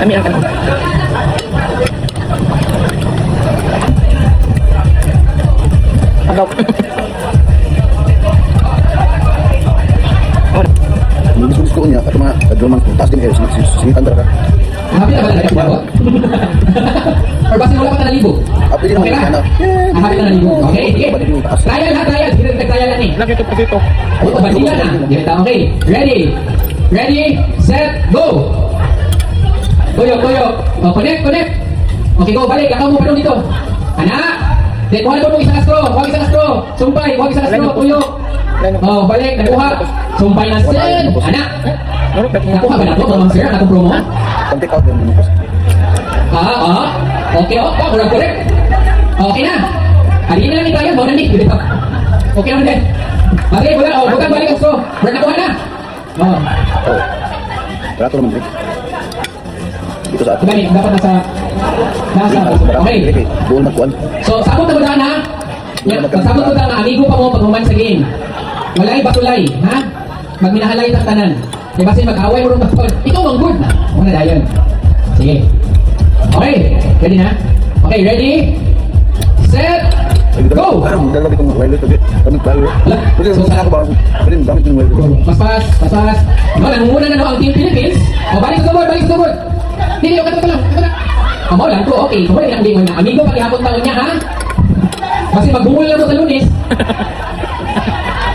Lami ang kanon. Agaw. Gusto niya at mga kadromang taas din kayo sinitan talaga. Happy na ba talaga siya? Or basta wala pa ka nalibo? Happy din Okay naman na? Happy na nalibo. Okay, sige. Trial ha, trial. Sige, trial lang eh. Lagi ito po dito. O, basila na. Dito, okay. Ready? Ready, set, go! Tuyok, tuyok. O, connect, connect. Okay, go, balik. Kakaw mo pa dito. Anak! Dito, kuha na po isang astro. Huwag isang astro. Sumpay, huwag isang astro. Tuyok. Oh, balik. Nakuha. Sumpay na sin. Anak! Nakuha ba na ito, mga sir? Atong promo? Take out din. Okay, kurang correct. Okay na. Hari ini lang ni tayo, mau na ni. Okay naman din. Balik, wala. Bukan balik ang straw. Brad, nakuha na. Barato naman din. Dito sa atin. Gani, dapat nasa... Okay. Buong magkuhan. So, sabot na ba na? Sabot ko na, amigo pa mo paghuman sa game. Walay batulay, ha? Magminahalay ang tanan. Di ba mag-away mo rin magpapal? Ikaw ang good na. Muna dayon. Sige. Okay, ready na? Okay, ready? Set! Go! Dalawa itong wireless kasi kami palo. Kasi sa ako ba? Kasi gamit yung wireless. Paspas, paspas. No, nangunguna na no ang Team Philippines. O, balik sa tubod, balik sa tubod. Hindi, okay, lang. Amo lang to, okay. Kung wala hindi mo na. Amigo, paghihapon taon niya, ha? Kasi magbungol lang to sa Lunes.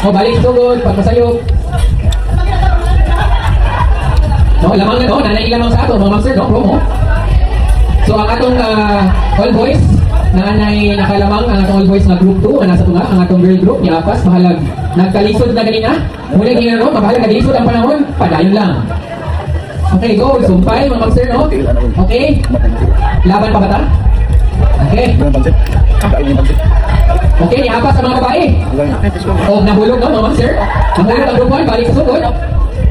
O, balik sa tubod, pagpasayog. No, lamang na no, nanay lamang sa ato, mga master, no, promo. So, ang atong all boys, nanay nakalamang ang atong all boys na group 2, ang nasa tunga, ang atong girl group, ni Apas, mahalag. Nagkalisod na ganina. Muna ginano, mabahalag, nagkalisod ang panahon, padayon lang. Okay, go, sumpay, mga master, no? Okay? Laban pa ba ta? Okay. Okay, ni Apas ang mga babae. O, nahulog, no, mga master? Nahulog ang group 1, balik sa sugod.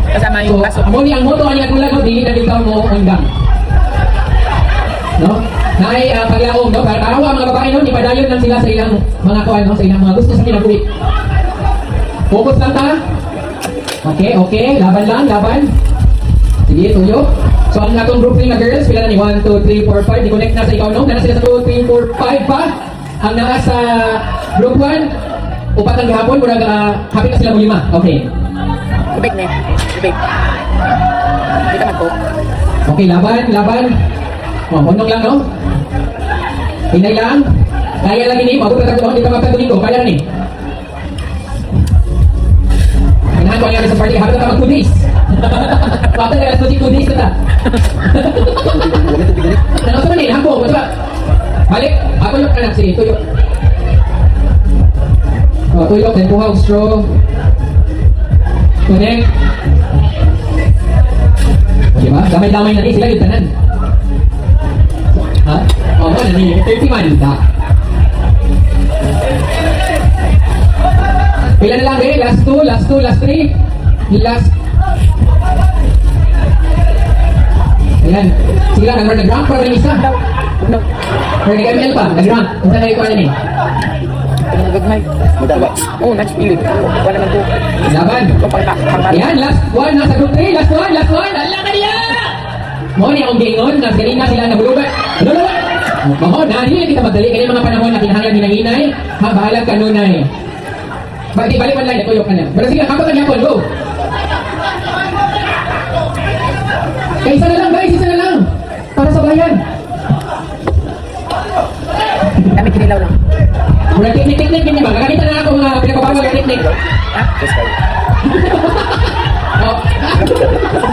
Kasama yung kaso. Amo ni ang moto ani atula no dili na bitaw mo undang. No? Nay paglaom no para araw mga babae no ni padayon lang sila sa ilang mga kuan no sa ilang mga gusto sa kinabuhi. Focus lang ta. Okay, okay, laban lang, laban. Sige, tuyo. So ang atong group na girls, pila na ni 1 2 3 4 5 di-connect na sa ikaw no. Nana sila sa 2 3 4 5 pa. Ang naa sa group 1 upat ang gihapon murag hapit na sila mo 5. Okay. Tubig na. Tubig. Kita man ko. Okay, laban, laban. Oh, honong lang, no? Hinay lang. Kaya lagi ni, mabot na dito magkatuloy ko. Kaya na ni. Hinahan ko ang sa party. Habit na mag 2 days. Bakit na 2 days na ta? Ano sa manin? Hangko, what's up? Balik. Ako yung anak. Sige, tuyok. Oh, tuyok. Then puhaw, straw. Connect. Diba? Damay-damay na rin sila yung tanan. Ha? Oo, nangyay. 30 man. Pila na lang eh. Last 2, last 2, last 3. Last. Ayan. Sige lang, nag-rank pa rin isa. Pero nag-ML pa, nag-rank. Kung saan na rin eh. Gagmay. Oh, next pilit. Wala man ko. Laban. Ayan, last 1 nasa group 3. Last 1, last 1. Ala ka niya! Mohon niya akong gingon. Nasa ganina sila nahulugan. Lalawa! Mohon, hindi kita madali. Kaya mga panahon na kinahanglan ninanginay. Bahalag ka nunay. Balik man lang. Natuyok ka na. Pero sige, kapag ka niya po. Go! Kaya isa na lang, guys. Isa na lang. Para sa bayan. Dami kinilaw lang. Mula teknik-teknik niya ba? Kakakita na ako mga pinapabawal na teknik. Ha?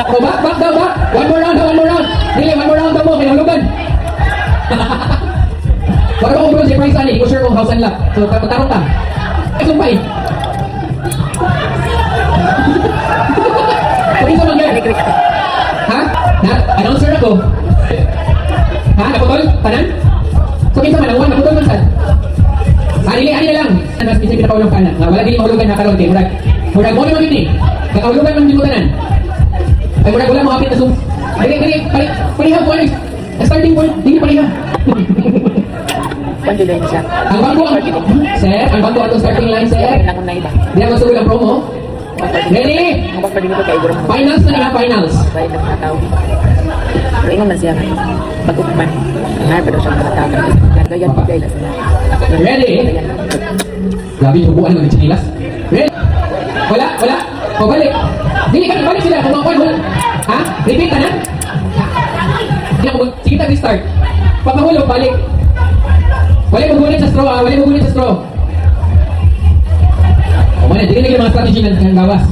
Oh, back daw, back. One more round. Dili, one more round daw mo. Kinahulugan. Wala ko bro, si Price Ali. Hindi ko sure kung house and lot. So, tarong ka. Ay, sumpay. Pwede sa mga. Ha? Announcer ako. Ha? Naputol? Tanan? So, kinsa man, ang one, naputol man saan? Ani na lang. Mas bisa kita paulong kanan. Wala din mahulugan na karon kay murag mo naman yun eh. Kakahulugan man din tanan. Ay murag wala makapit na sum. Dili paliha po alis. Starting point dili paliha. Pwede din siya. Ang bangko sir, ang bangko atong starting line sir. Lang na iba. Di ako sugod ang promo. Ready? Ang pwede nito kay Igor. Finals na niya, finals. Bay lang na tao. Ingon man siya nga. Pag-ukman. Ngayon pa daw siya makatagan. Gagayan bigay na sila. Ready? Grabe yung hubuan ng chinilas. Ready? Wala. O balik. Dili ka, balik sila. Kung mga wala. Ha? Repeat ka na? Hindi ako sige tayo start. Pagkahulog, balik. Wala magunit sa straw, ha? Wala magunit sa straw. O, wala. Dili na yung mga strategy ng gawas.